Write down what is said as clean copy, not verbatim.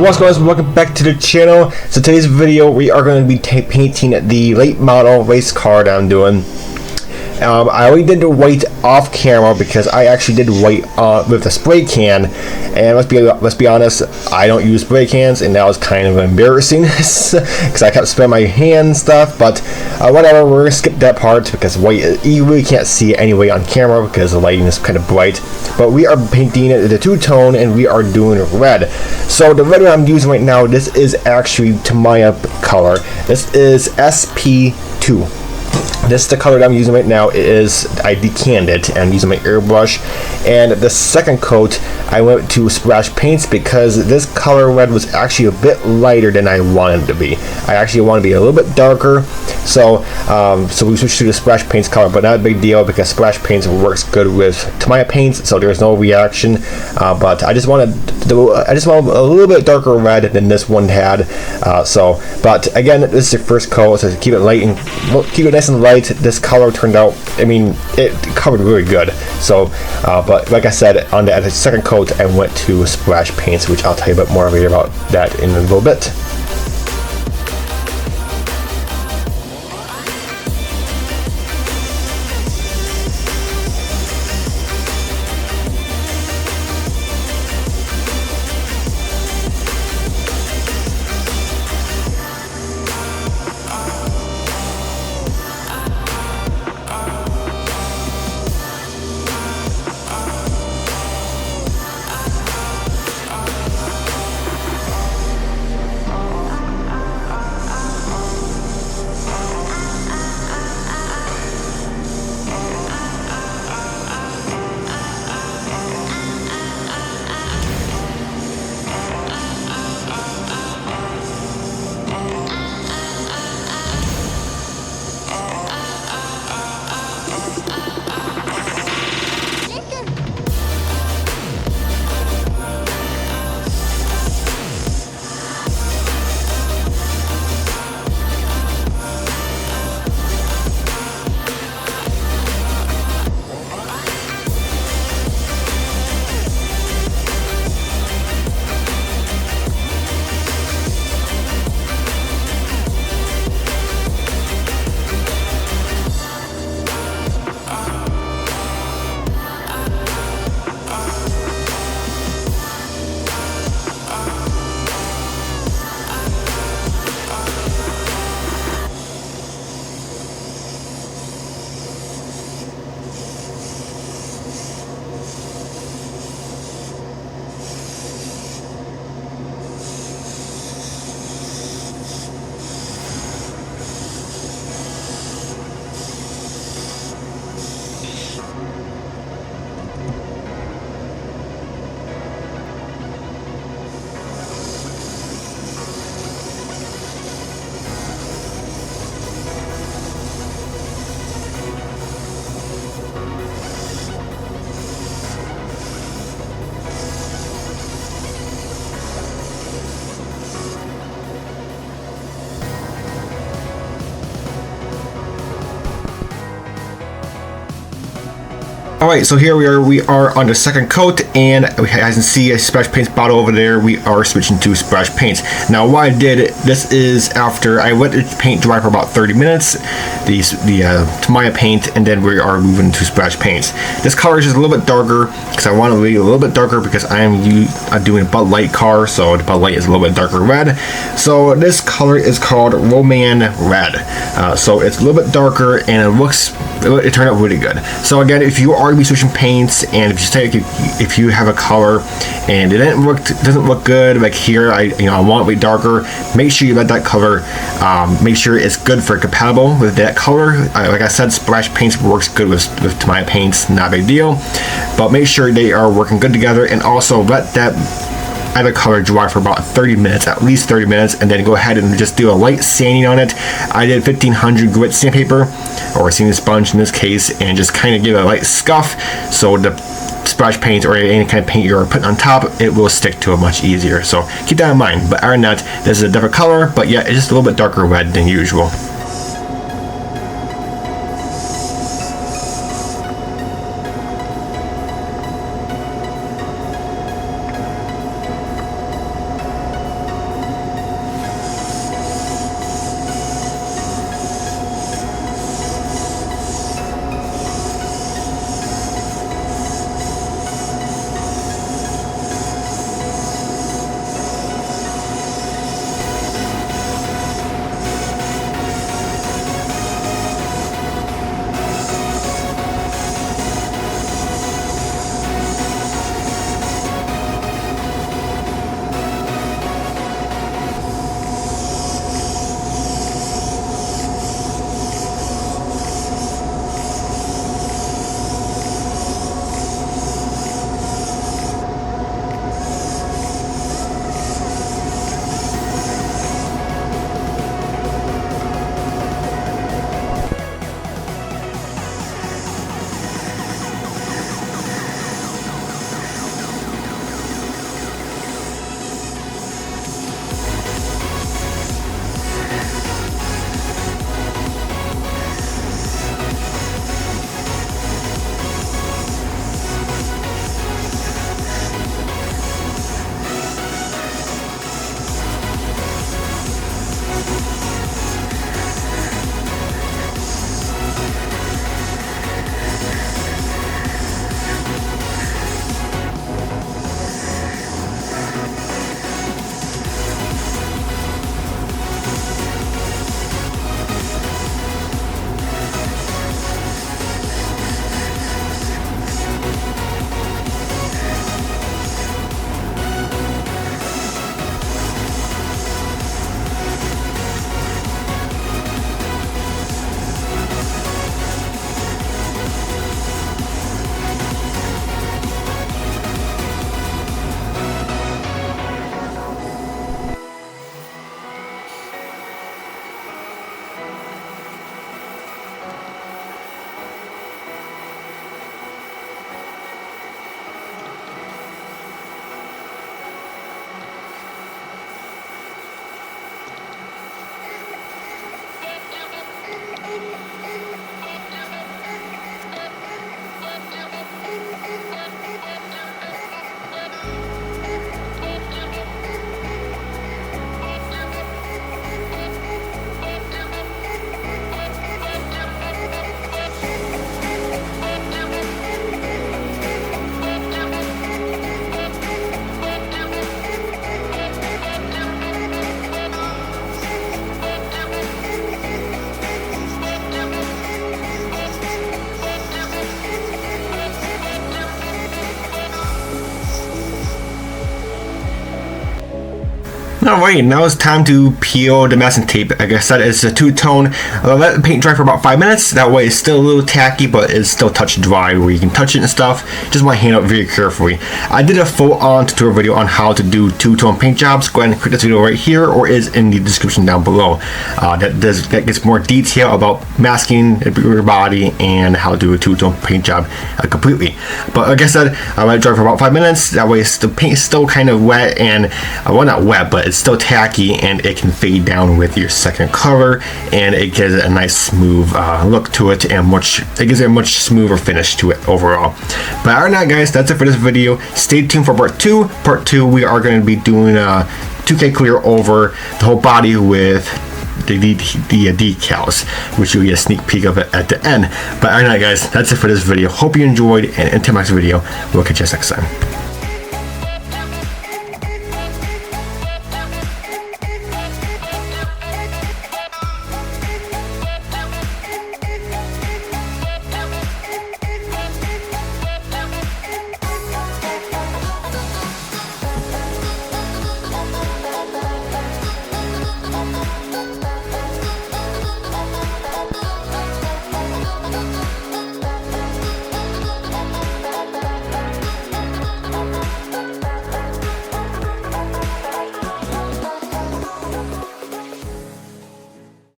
what's going on? Welcome back to the channel. So today's video we are going to be painting the late model race car that I'm doing. I already did the white off camera because I actually did white with the spray can, and let's be honest, I don't use spray cans, and that was kind of embarrassing because I kept spraying my hand and stuff. But whatever, we're gonna skip that part because white you really can't see it anyway on camera because the lighting is kind of bright. But we are painting the two-tone, and we are doing red. So the red I'm using right now, this is actually N.Y.S color. This is SP2. This is the color that I'm using right now. I decanned it and I'm using my airbrush. And the second coat I went to splash paints because this color red was actually a bit lighter than I wanted it to be. I actually want to be a little bit darker, so we switched to the splash paints color, but not a big deal because splash paints works good with N.Y.S paints, so there's no reaction. But I just want a little bit darker red than this one had. But again, this is your first coat, so keep it light and keep it nice and light. This color turned out, I mean, it covered really good. So, but like I said, on the second coat, I went to splash paints, which I'll tell you a bit more about that in a little bit. Alright, so here we are on the second coat, and as you can see a splash paints bottle over there. We are switching to splash paints. Now what I did, this is after I let the paint dry for about 30 minutes, the N.Y.S paint, and then we are moving to splash paints. This color is just a little bit darker because I want to be a little bit darker because I'm doing a Bud Light car, so the Bud Light is a little bit darker red. So this color is called Roman Red. So it's a little bit darker and it turned out really good. So again, if you are going to be switching paints, and if you have a color and it doesn't look good, like here I want it to be darker, make sure you let that color, make sure it's good for compatible with that color. Like I said, splash paints works good with N.Y.S paints, not a big deal, but make sure they are working good together, and also let that other color dry for about 30 minutes, at least 30 minutes, and then go ahead and just do a light sanding on it. I did 1500 grit sandpaper, or sanding sponge in this case, and just kind of give it a light scuff so the splash paint or any kind of paint you're putting on top, it will stick to it much easier. So keep that in mind. But other than that, this is a different color, but yeah, it's just a little bit darker red than usual. Alright, now it's time to peel the masking tape. Like I said, it's a two-tone. Let the paint dry for about 5 minutes. That way it's still a little tacky, but it's still touch dry where you can touch it and stuff. Just want to hand out very carefully. I did a full-on tutorial video on how to do two-tone paint jobs. Go ahead and click this video right here, or is in the description down below. That gets more detail about masking your body and how to do a two-tone paint job completely. But like I said, I let it dry for about 5 minutes. That way the paint's still kind of wet and, well, not wet, but it's still tacky, and it can fade down with your second color, and it gives it a nice smooth look to it, and it gives it a much smoother finish to it overall. But alright now guys, that's it for this video. Stay tuned for part 2. Part 2, we are going to be doing 2K clear over the whole body with the decals, which you'll get a sneak peek of it at the end. But alright guys, that's it for this video. Hope you enjoyed, and until next video, we'll catch you next time.